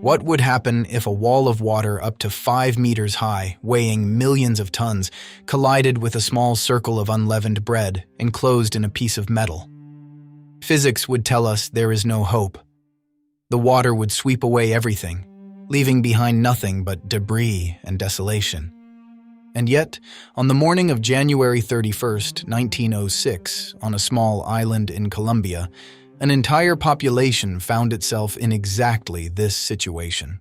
What would happen if a wall of water up to 5 meters high, weighing millions of tons, collided with a small circle of unleavened bread enclosed in a piece of metal? Physics would tell us there is no hope. The water would sweep away everything, leaving behind nothing but debris and desolation. And yet, on the morning of January 31st, 1906, on a small island in Colombia, an entire population found itself in exactly this situation.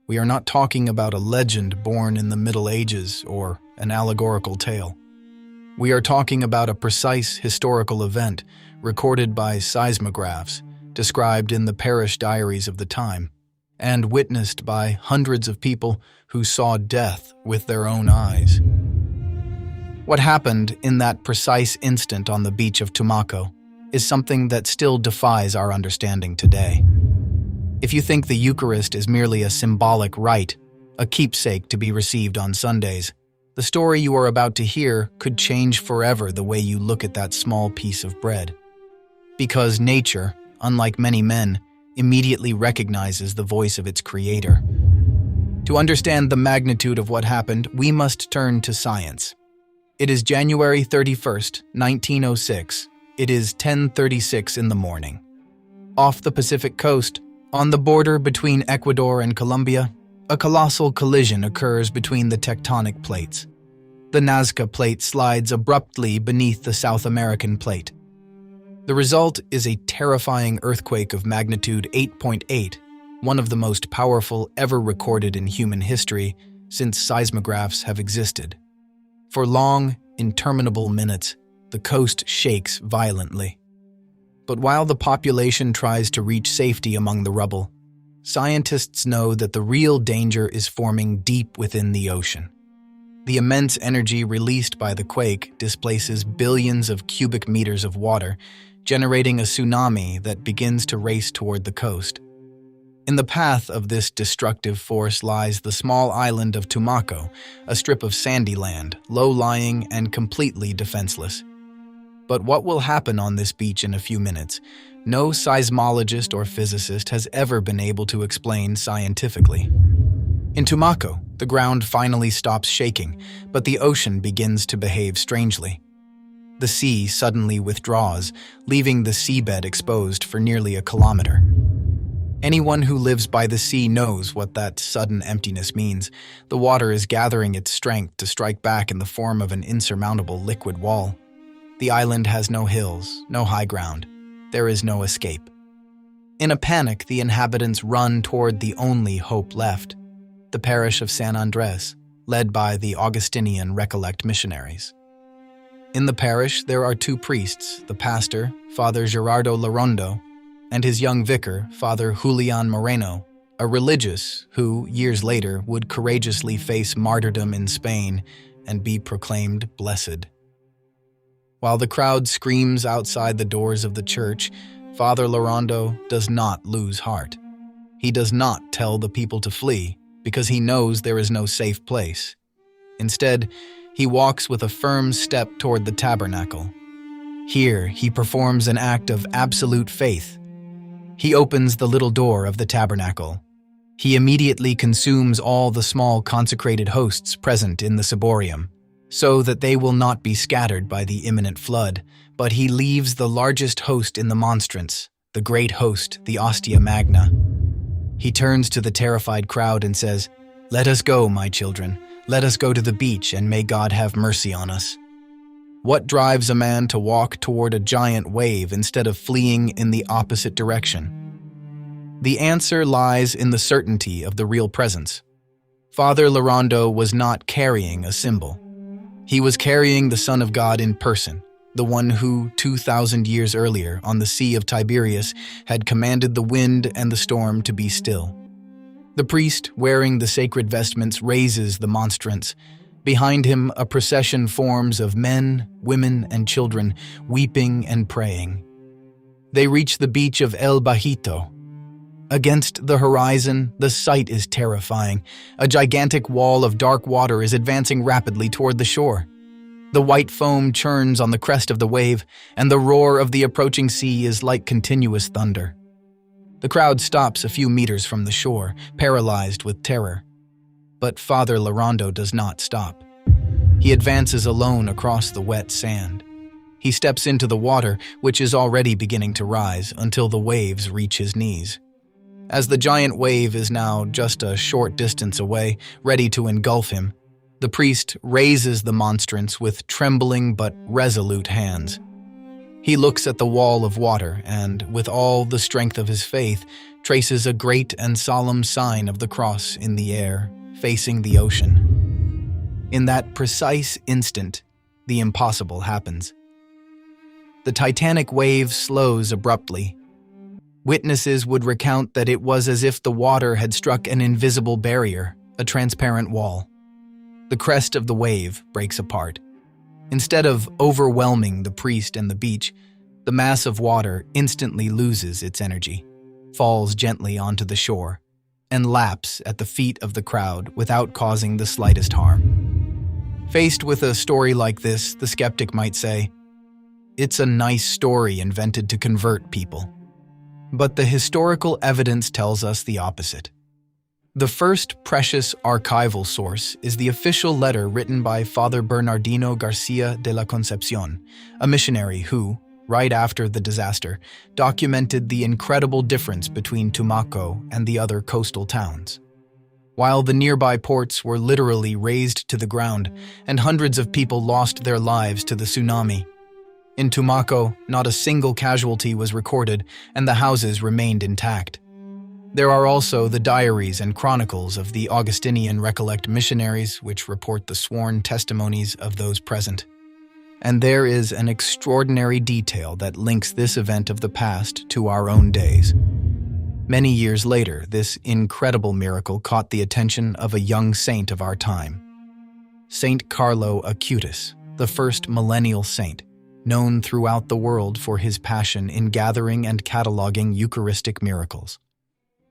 We are not talking about a legend born in the Middle Ages or an allegorical tale. We are talking about a precise historical event recorded by seismographs, described in the parish diaries of the time, and witnessed by hundreds of people who saw death with their own eyes. What happened in that precise instant on the beach of Tumaco is something that still defies our understanding today. If you think the Eucharist is merely a symbolic rite, a keepsake to be received on Sundays, the story you are about to hear could change forever the way you look at that small piece of bread. Because nature, unlike many men, immediately recognizes the voice of its creator. To understand the magnitude of what happened, we must turn to science. It is January 31st, 1906. It is 10:36 in the morning. Off the Pacific coast, on the border between Ecuador and Colombia, a colossal collision occurs between the tectonic plates. The Nazca plate slides abruptly beneath the South American plate. The result is a terrifying earthquake of magnitude 8.8, one of the most powerful ever recorded in human history since seismographs have existed. For long, interminable minutes, the coast shakes violently. But while the population tries to reach safety among the rubble, scientists know that the real danger is forming deep within the ocean. The immense energy released by the quake displaces billions of cubic meters of water, generating a tsunami that begins to race toward the coast. In the path of this destructive force lies the small island of Tumaco, a strip of sandy land, low-lying and completely defenseless. But what will happen on this beach in a few minutes, no seismologist or physicist has ever been able to explain scientifically. In Tumaco, the ground finally stops shaking, but the ocean begins to behave strangely. The sea suddenly withdraws, leaving the seabed exposed for nearly a kilometer. Anyone who lives by the sea knows what that sudden emptiness means. The water is gathering its strength to strike back in the form of an insurmountable liquid wall. The island has no hills, no high ground. There is no escape. In a panic, the inhabitants run toward the only hope left, the parish of San Andres, led by the Augustinian Recollect missionaries. In the parish, there are two priests, the pastor, Father Gerardo Larrondo, and his young vicar, Father Julián Moreno, a religious who, years later, would courageously face martyrdom in Spain and be proclaimed blessed. While the crowd screams outside the doors of the church, Father Larrondo does not lose heart. He does not tell the people to flee, because he knows there is no safe place. Instead, he walks with a firm step toward the tabernacle. Here, he performs an act of absolute faith. He opens the little door of the tabernacle. He immediately consumes all the small consecrated hosts present in the ciborium, so that they will not be scattered by the imminent flood, but he leaves the largest host in the monstrance, the great host, the ostia magna. He turns to the terrified crowd and says, "Let us go, my children. Let us go to the beach, and may God have mercy on us." What drives a man to walk toward a giant wave instead of fleeing in the opposite direction? The answer lies in the certainty of the real presence. Father Larrondo was not carrying a symbol. He was carrying the Son of God in person, the one who, 2,000 years earlier, on the Sea of Tiberias, had commanded the wind and the storm to be still. The priest, wearing the sacred vestments, raises the monstrance. Behind him, a procession forms of men, women, and children, weeping and praying. They reach the beach of El Bajito. Against the horizon, the sight is terrifying. A gigantic wall of dark water is advancing rapidly toward the shore. The white foam churns on the crest of the wave, and the roar of the approaching sea is like continuous thunder. The crowd stops a few meters from the shore, paralyzed with terror. But Father Larrondo does not stop. He advances alone across the wet sand. He steps into the water, which is already beginning to rise, until the waves reach his knees. As the giant wave is now just a short distance away, ready to engulf him, the priest raises the monstrance with trembling but resolute hands. He looks at the wall of water and, with all the strength of his faith, traces a great and solemn sign of the cross in the air, facing the ocean. In that precise instant, the impossible happens. The titanic wave slows abruptly. Witnesses would recount that it was as if the water had struck an invisible barrier, a transparent wall. The crest of the wave breaks apart. Instead of overwhelming the priest and the beach, the mass of water instantly loses its energy, falls gently onto the shore, and laps at the feet of the crowd without causing the slightest harm. Faced with a story like this, the skeptic might say, "It's a nice story invented to convert people." But the historical evidence tells us the opposite. The first precious archival source is the official letter written by Father Bernardino Garcia de la Concepcion, a missionary who, right after the disaster, documented the incredible difference between Tumaco and the other coastal towns. While the nearby ports were literally razed to the ground and hundreds of people lost their lives to the tsunami, in Tumaco, not a single casualty was recorded and the houses remained intact. There are also the diaries and chronicles of the Augustinian Recollect missionaries, which report the sworn testimonies of those present. And there is an extraordinary detail that links this event of the past to our own days. Many years later, this incredible miracle caught the attention of a young saint of our time, Saint Carlo Acutis, the first millennial saint, known throughout the world for his passion in gathering and cataloging Eucharistic miracles.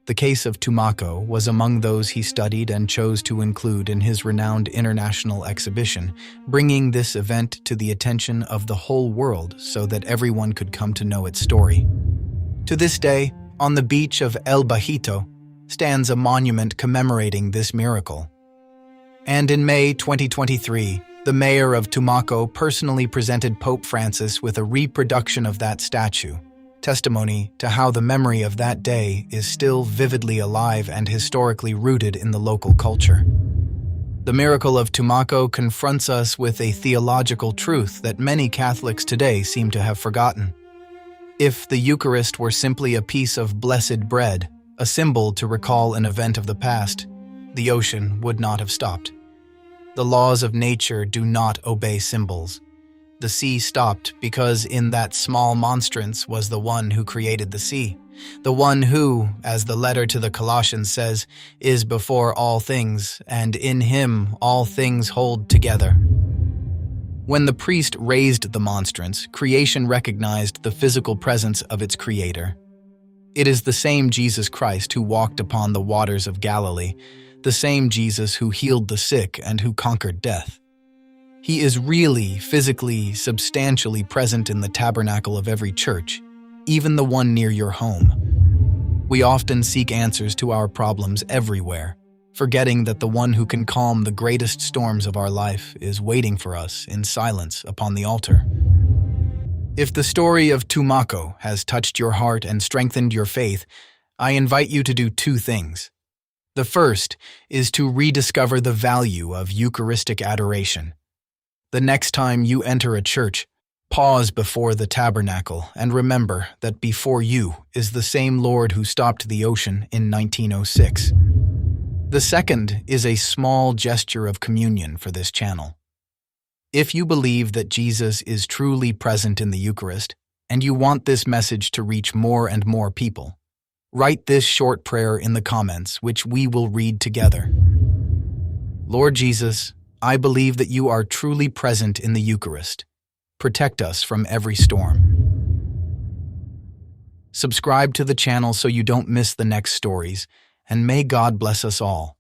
The case of Tumaco was among those he studied and chose to include in his renowned international exhibition, bringing this event to the attention of the whole world so that everyone could come to know its story. To this day, on the beach of El Bajito, stands a monument commemorating this miracle. And in May 2023, the mayor of Tumaco personally presented Pope Francis with a reproduction of that statue, testimony to how the memory of that day is still vividly alive and historically rooted in the local culture. The miracle of Tumaco confronts us with a theological truth that many Catholics today seem to have forgotten. If the Eucharist were simply a piece of blessed bread, a symbol to recall an event of the past, the ocean would not have stopped. The laws of nature do not obey symbols. The sea stopped because in that small monstrance was the one who created the sea, the one who, as the letter to the Colossians says, is before all things, and in him all things hold together. When the priest raised the monstrance, creation recognized the physical presence of its creator. It is the same Jesus Christ who walked upon the waters of Galilee, the same Jesus who healed the sick and who conquered death. He is really, physically, substantially present in the tabernacle of every church, even the one near your home. We often seek answers to our problems everywhere, forgetting that the one who can calm the greatest storms of our life is waiting for us in silence upon the altar. If the story of Tumaco has touched your heart and strengthened your faith, I invite you to do two things. The first is to rediscover the value of Eucharistic adoration. The next time you enter a church, pause before the tabernacle and remember that before you is the same Lord who stopped the ocean in 1906. The second is a small gesture of communion for this channel. If you believe that Jesus is truly present in the Eucharist, and you want this message to reach more and more people, write this short prayer in the comments, which we will read together. Lord Jesus, I believe that you are truly present in the Eucharist. Protect us from every storm. Subscribe to the channel so you don't miss the next stories, and may God bless us all.